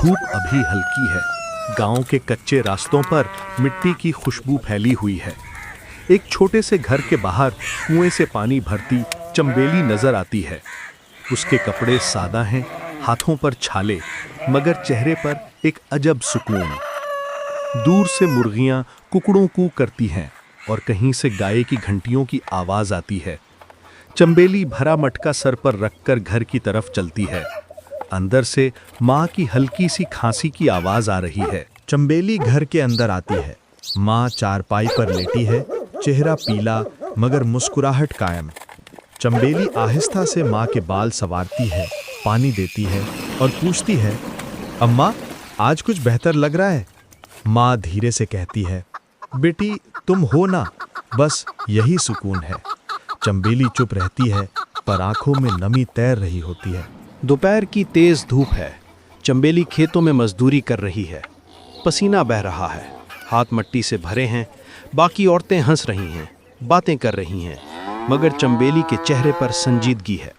धूप अभी हल्की है। गांव के कच्चे रास्तों पर मिट्टी की खुशबू फैली हुई है। एक छोटे से घर के बाहर कुएं से पानी भरती चंबेली नजर आती है। उसके कपड़े सादा हैं, हाथों पर छाले, मगर चेहरे पर एक अजब सुकून। दूर से मुर्गियां कुकड़ों कू करती हैं और कहीं से गाय की घंटियों की आवाज आती है। चंबेली भरा मटका सर पर रखकर घर की तरफ चलती है। अंदर से माँ की हल्की सी खांसी की आवाज आ रही है। चंबेली घर के अंदर आती है। माँ चारपाई पर लेटी है, चेहरा पीला मगर मुस्कुराहट कायम। चंबेली आहिस्ता से माँ के बाल संवारती है, पानी देती है और पूछती है, अम्मा आज कुछ बेहतर लग रहा है? माँ धीरे से कहती है, बेटी तुम हो ना, बस यही सुकून है। चंबेली चुप रहती है पर आंखों में नमी तैर रही होती है। दोपहर की तेज धूप है। चंबेली खेतों में मजदूरी कर रही है। पसीना बह रहा है, हाथ मिट्टी से भरे हैं। बाकी औरतें हंस रही हैं, बातें कर रही हैं, मगर चंबेली के चेहरे पर संजीदगी है।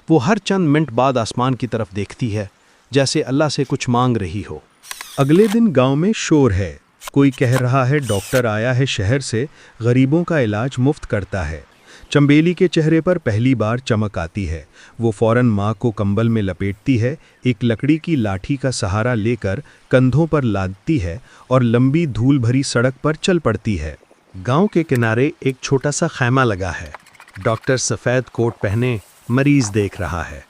वो हर चंद मिनट बाद आसमान की तरफ देखती है, जैसे अल्लाह से कुछ मांग रही हो। अगले दिन गांव में शोर है। कोई कह रहा है डॉक्टर आया है शहर से, गरीबों का इलाज मुफ्त करता है। चंबेली के चेहरे पर पहली बार चमक आती है। वो फौरन माँ को कंबल में लपेटती है, एक लकड़ी की लाठी का सहारा लेकर कंधों पर लादती है और लंबी धूल भरी सड़क पर चल पड़ती है। गांव के किनारे एक छोटा सा खैमा लगा है। डॉक्टर सफ़ेद कोट पहने मरीज देख रहा है।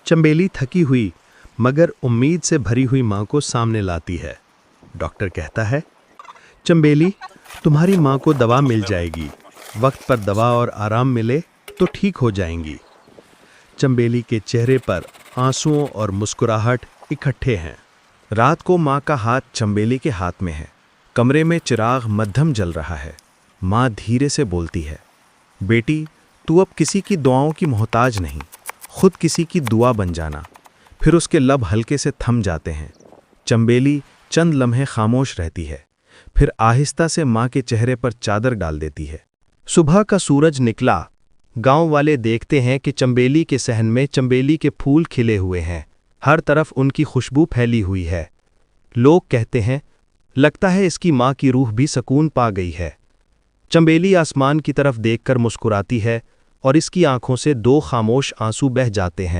चंबेली थकी हुई मगर उम्मीद से भरी हुई माँ को सामने लाती है। डॉक्टर कहता है, चंबेली तुम्हारी माँ को दवा मिल जाएगी। वक्त पर दवा और आराम मिले तो ठीक हो जाएंगी। चंबेली के चेहरे पर आंसुओं और मुस्कुराहट इकट्ठे हैं। रात को माँ का हाथ चंबेली के हाथ में है। कमरे में चिराग मध्यम जल रहा है। माँ धीरे से बोलती है, बेटी तू अब किसी की दुआओं की मोहताज नहीं, खुद किसी की दुआ बन जाना। फिर उसके लब हल्के से थम जाते हैं। चंबेली चंद लम्हे खामोश रहती है, फिर आहिस्ता से माँ के चेहरे पर चादर डाल देती है। सुबह का सूरज निकला। गांव वाले देखते हैं कि चंबेली के सहन में चंबेली के फूल खिले हुए हैं। हर तरफ उनकी खुशबू फैली हुई है। लोग कहते हैं, लगता है इसकी माँ की रूह भी सुकून पा गई है। चंबेली आसमान की तरफ देखकर मुस्कुराती है और इसकी आंखों से दो खामोश आंसू बह जाते हैं।